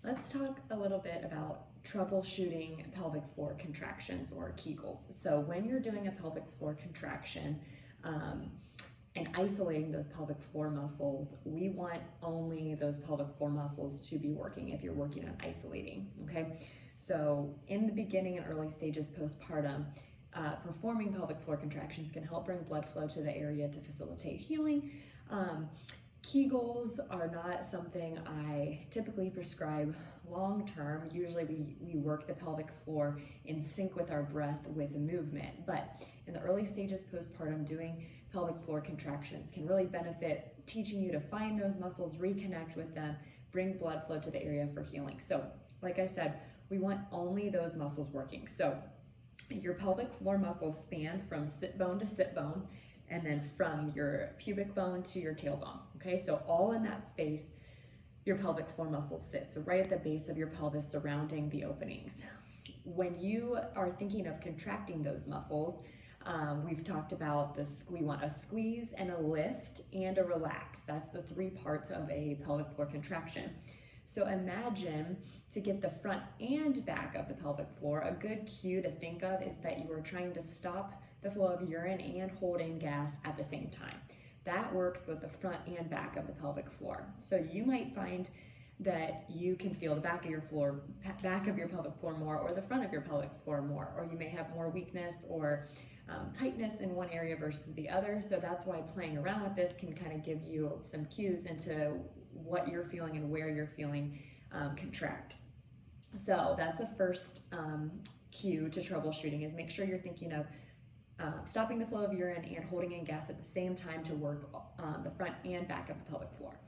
Let's talk a little bit about troubleshooting pelvic floor contractions or Kegels. So when you're doing a pelvic floor contraction and isolating those pelvic floor muscles, we want only those pelvic floor muscles to be working if you're working on isolating, okay? So in the beginning and early stages postpartum, performing pelvic floor contractions can help bring blood flow to the area to facilitate healing. Kegels are not something I typically prescribe long term. Usually we work the pelvic floor in sync with our breath with movement, but in the early stages postpartum, doing pelvic floor contractions can really benefit teaching you to find those muscles, reconnect with them, bring blood flow to the area for healing. So like I said, we want only those muscles working. So your pelvic floor muscles span from sit bone to sit bone, and then from your pubic bone to your tailbone, okay? So all in that space, your pelvic floor muscles sit, so right at the base of your pelvis surrounding the openings. When you are thinking of contracting those muscles, we've talked about we want a squeeze and a lift and a relax. That's the three parts of a pelvic floor contraction. So imagine, to get the front and back of the pelvic floor, a good cue to think of is that you are trying to stop the flow of urine and hold in gas at the same time. That works both the front and back of the pelvic floor. So you might find that you can feel the back of your pelvic floor more, or the front of your pelvic floor more, or you may have more weakness or tightness in one area versus the other. So that's why playing around with this can kind of give you some cues into what you're feeling and where you're feeling contract. So that's a first cue to troubleshooting, is make sure you're thinking of stopping the flow of urine and holding in gas at the same time to work the front and back of the pelvic floor.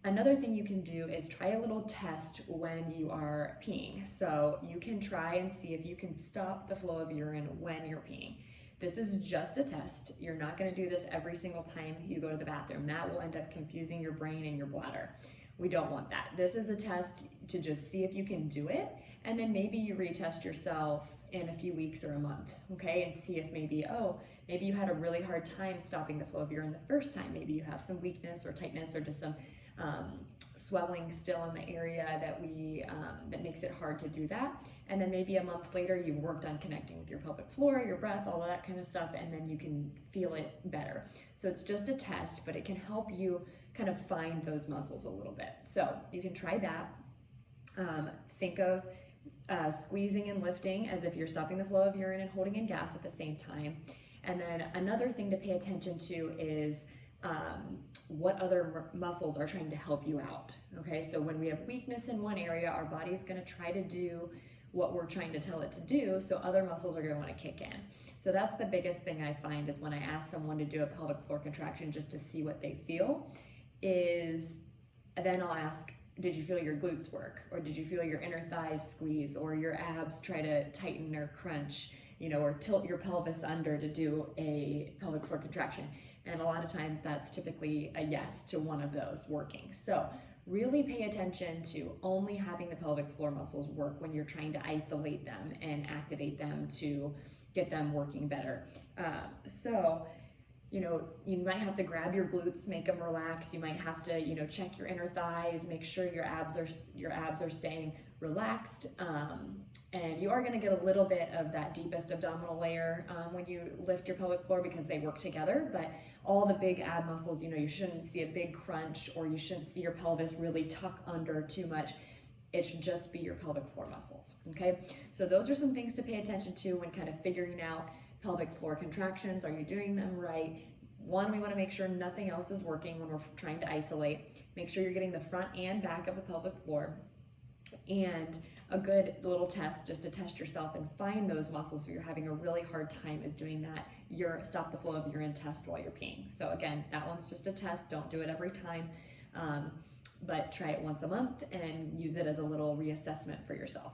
Another thing you can do is try a little test when you are peeing. So you can try and see if you can stop the flow of urine when you're peeing. This is just a test. You're not going to do this every single time you go to the bathroom. That will end up confusing your brain and your bladder. We don't want that. This is a test to just see if you can do it, and then maybe you retest yourself in a few weeks or a month, okay, and see if maybe you had a really hard time stopping the flow of urine the first time. Maybe you have some weakness or tightness or just some swelling still in the area that makes it hard to do that. And then maybe a month later you've worked on connecting with your pelvic floor, your breath, all of that kind of stuff, and then you can feel it better. So it's just a test, but it can help you kind of find those muscles a little bit. So you can try that. Think of squeezing and lifting as if you're stopping the flow of urine and holding in gas at the same time. And then another thing to pay attention to is what other muscles are trying to help you out, okay? So when we have weakness in one area, our body is gonna try to do what we're trying to tell it to do, so other muscles are gonna wanna kick in. So that's the biggest thing I find is when I ask someone to do a pelvic floor contraction just to see what they feel, is then I'll ask, did you feel your glutes work? Or did you feel your inner thighs squeeze, or your abs try to tighten or crunch, or tilt your pelvis under to do a pelvic floor contraction? And a lot of times that's typically a yes to one of those working. So really pay attention to only having the pelvic floor muscles work when you're trying to isolate them and activate them to get them working better. You might have to grab your glutes, make them relax. You might have to, check your inner thighs, make sure your abs are staying relaxed. And you are going to get a little bit of that deepest abdominal layer when you lift your pelvic floor, because they work together. But all the big ab muscles, you shouldn't see a big crunch, or you shouldn't see your pelvis really tuck under too much. It should just be your pelvic floor muscles, okay? So those are some things to pay attention to when kind of figuring out pelvic floor contractions. Are you doing them right? One, we want to make sure nothing else is working when we're trying to isolate. Make sure you're getting the front and back of the pelvic floor. And a good little test just to test yourself and find those muscles if you're having a really hard time is doing that stop the flow of urine test while you're peeing. So again, that one's just a test. Don't do it every time, but try it once a month and use it as a little reassessment for yourself.